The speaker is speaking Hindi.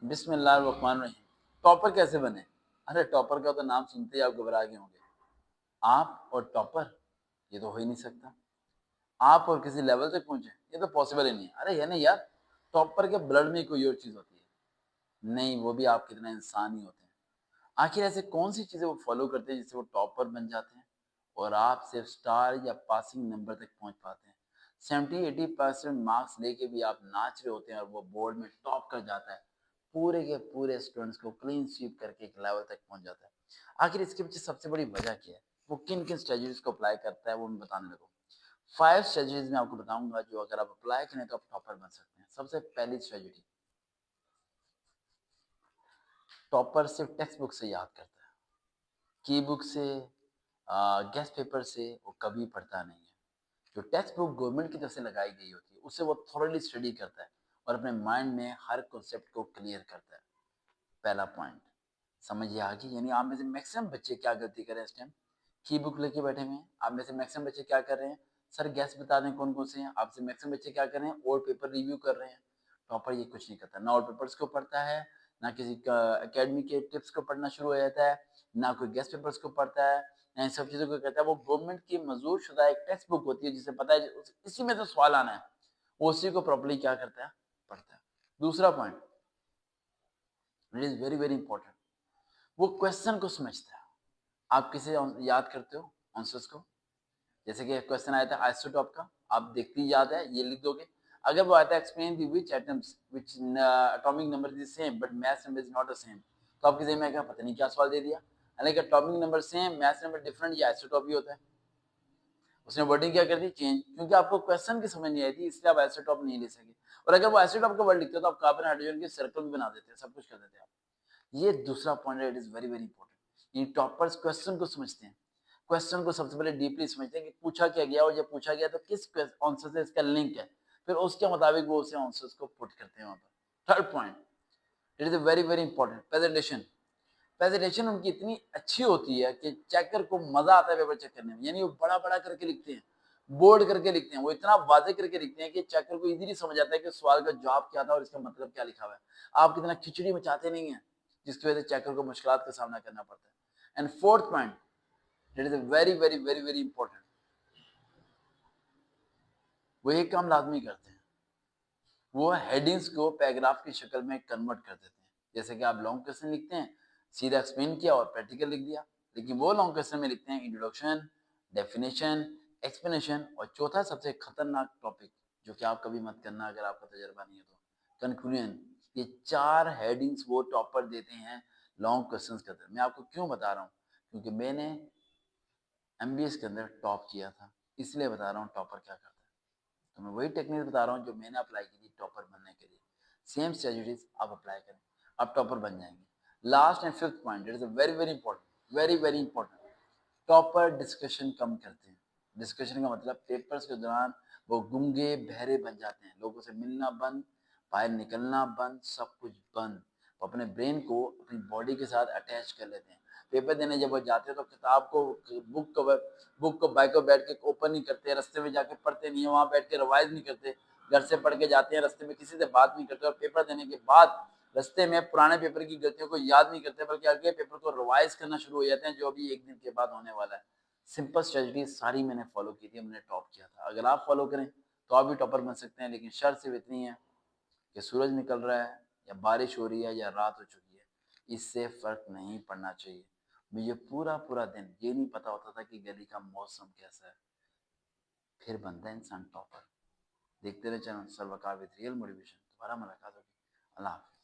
बिस्मिल्लाहिर्रहमानिर्रहीम। टॉपर कैसे बने? अरे टॉपर का तो नाम सुनते ही आप घबरा गए होंगे। आप और टॉपर, ये तो हो ही नहीं सकता। आप और किसी लेवल तक पहुंचे, ये तो पॉसिबल ही नहीं है। अरे ये नहीं यार, टॉपर के ब्लड में कोई और चीज होती है। नहीं, वो भी आप कितना इंसान ही होते हैं। आखिर ऐसे कौन सी चीजें वो फॉलो करते हैं जिससे वो टॉपर बन जाते हैं और आप सिर्फ स्टार या पासिंग नंबर तक पहुंच पाते हैं। 70-80% मार्क्स लेके भी आप नाच रहे होते हैं और वो बोर्ड में टॉप कर जाता है। पूरे के पूरे स्टूडेंट्स को क्लीन स्वीप करके एक लेवल तक पहुंच जाता है। आखिर इसके पीछे सबसे बड़ी वजह क्या है, वो किन किन स्ट्रेटजीज को अप्लाई करता है, वो मैं बताने लगूँ। 5 स्ट्रेटजीज मैं आपको बताऊंगा जो अगर आप अप्लाई करें तो आप टॉपर बन सकते हैं। सबसे पहली स्ट्रेटजी, टॉपर सिर्फ टेक्स्ट बुक से याद करता है। की बुक से, गेस्ट पेपर से वो कभी पढ़ता नहीं है। जो टेक्स्ट बुक गवर्नमेंट की तरफ से लगाई गई होती है उससे वो थॉरली स्टडी करता है और अपने माइंड में हर कॉन्सेप्ट को क्लियर करता है। पहला पॉइंट समझिए आगे, यानी आप में से मैक्सिमम बच्चे क्या गलती कर रहे हैं इस टाइम, की बुक लेके बैठे हुए हैं। आप में से मैक्सिमम बच्चे क्या कर रहे हैं, सर गैस बता दें कौन कौन से हैं। आपसे मैक्सिमम बच्चे क्या कर रहे हैं, ओल्ड पेपर रिव्यू कर रहे हैं। टॉपर ये कुछ नहीं करता, ना ओल्ड पेपर्स को पढ़ता है, ना किसी का एकेडमी के टिप्स को पढ़ना शुरू हो जाता है, ना कोई गेस्ट पेपर्स को पढ़ता है, ना इन सब चीज़ों को कहता है। वो गवर्नमेंट की मंजूर शुदा एक टेक्स्ट बुक होती है जिसे पता है इसी में तो सवाल आना है, वो उसी को प्रॉपरली क्या करता है, पढ़ता है। दूसरा point, it is very very important, वो क्वेश्चन को समझता है। आप किसे याद करते हो आंसर्स को, जैसे कि क्वेश्चन आया था आइसोटॉप का, आप देखते ही याद है, ये लिख दोगे। अगर वो आता है explain the which atoms which atomic number is same but mass number is not the same, तो आपके ज़हन में क्या, पता नहीं क्या सवाल दे दिया। हालांकि atomic number same, mass number different, ये आइसोटॉप ही होता है। उसने वर्डिंग क्या कर दी, चेंज, क्योंकि आपको क्वेश्चन की समझ नहीं आई थी इसलिए आप आइसोटॉप नहीं ले सके। और अगर वो आइसोटॉप का वर्ड लिखते हो तो आप कार्बन हाइड्रोजन के सर्कल भी बना देते हैं, सब कुछ कर देते हैं आप। ये दूसरा पॉइंट है, it is very very important. ये टॉपर्स क्वेश्चन को समझते हैं, क्वेश्चन को सबसे पहले डीपली समझते हैं कि पूछा क्या गया और जब पूछा गया तो किस आंसर से इसका लिंक है, फिर उसके मुताबिक वो उसे आंसर्स को पुट करते हैं वहां पर। Third point, it is very very important, presentation. Presentation उनकी इतनी अच्छी होती है कि चेकर को मजा आता है पेपर चेक करने में, यानी वो बड़ा बड़ा करके लिखते हैं, बोर्ड करके लिखते हैं, वो इतना वाजे करके लिखते हैं कि चेकर को इजीली समझ आता है कि सवाल का जवाब क्या था और इसका मतलब क्या लिखा हुआ है। आप कितना खिचड़ी मचाते नहीं है जिसकी वजह से चेकर को मुश्किलात का सामना करना पड़ता है। And fourth point, it is very very very very important, वो एक काम लाजमी करते हैं, वो हेडिंग्स को पैराग्राफ की शक्ल में कन्वर्ट कर देते हैं। जैसे कि आप लॉन्ग क्वेश्चन लिखते हैं, सीधा एक्सप्लेन किया और प्रैक्टिकल लिख दिया, लेकिन वो लॉन्ग क्वेश्चन में लिखते हैं इंट्रोडक्शन, डेफिनेशन, एक्सप्लेनेशन और चौथा सबसे खतरनाक टॉपिक जो कि आप कभी मत करना अगर आपका तजर्बा नहीं है तो, कंक्लूजन। ये चार हेडिंग्स वो टॉपर देते हैं लॉन्ग क्वेश्चन के अंदर। मैं आपको क्यों बता रहा हूँ, क्योंकि मैंने एमबीएस के अंदर टॉप किया था, इसलिए बता रहा हूँ टॉपर क्या करता है। तो मैं वही टेक्निक बता रहा हूँ जो मैंने अप्लाई की थी टॉपर बनने के लिए। सेम स्ट्रेटजीज आप अप्लाई करें, आप टॉपर बन जाएंगे। Last and fifth point, it is very very important, very very important, topper discussion कम करते हैं। डिस्कशन का मतलब पेपर्स के दौरान वो गूंगे बहरे बन जाते हैं, लोगों से मिलना बंद, बाहर निकलना बंद, सब कुछ बंद। वो अपने ब्रेन को अपनी बॉडी के साथ अटैच कर लेते हैं। पेपर देने जब वो जाते हैं तो किताब को, बुक को बाइक को बैठ के ओपन नहीं करते, रास्ते में जाके पढ़ते नहीं है, वहाँ बैठ के रिवाइज नहीं करते, घर से पढ़ के जाते हैं, रास्ते में किसी से बात नहीं करते और पेपर देने के बाद रास्ते में पुराने पेपर की गलतियों को याद नहीं करते बल्कि अगले पेपर को रिवाइज करना शुरू हो जाते हैं जो अभी एक दिन के बाद होने वाला है। सिंपल स्ट्रेटजी सारी मैंने फॉलो की थी, मैंने टॉप किया था। अगर आप फॉलो करें तो आप भी टॉपर बन सकते हैं, लेकिन शर्त सिर्फ इतनी है कि सूरज निकल रहा है या बारिश हो रही है या रात हो चुकी है, इससे फर्क नहीं पड़ना चाहिए। मुझे पूरा पूरा दिन ये नहीं पता होता था कि गली का मौसम कैसा है, फिर बनता है इंसान टॉपर। देखते रहे चैनल सर्वकार विद रियल मोटिवेशन। दोबारा मुलाकात होगी। अल्लाह हाफिज़।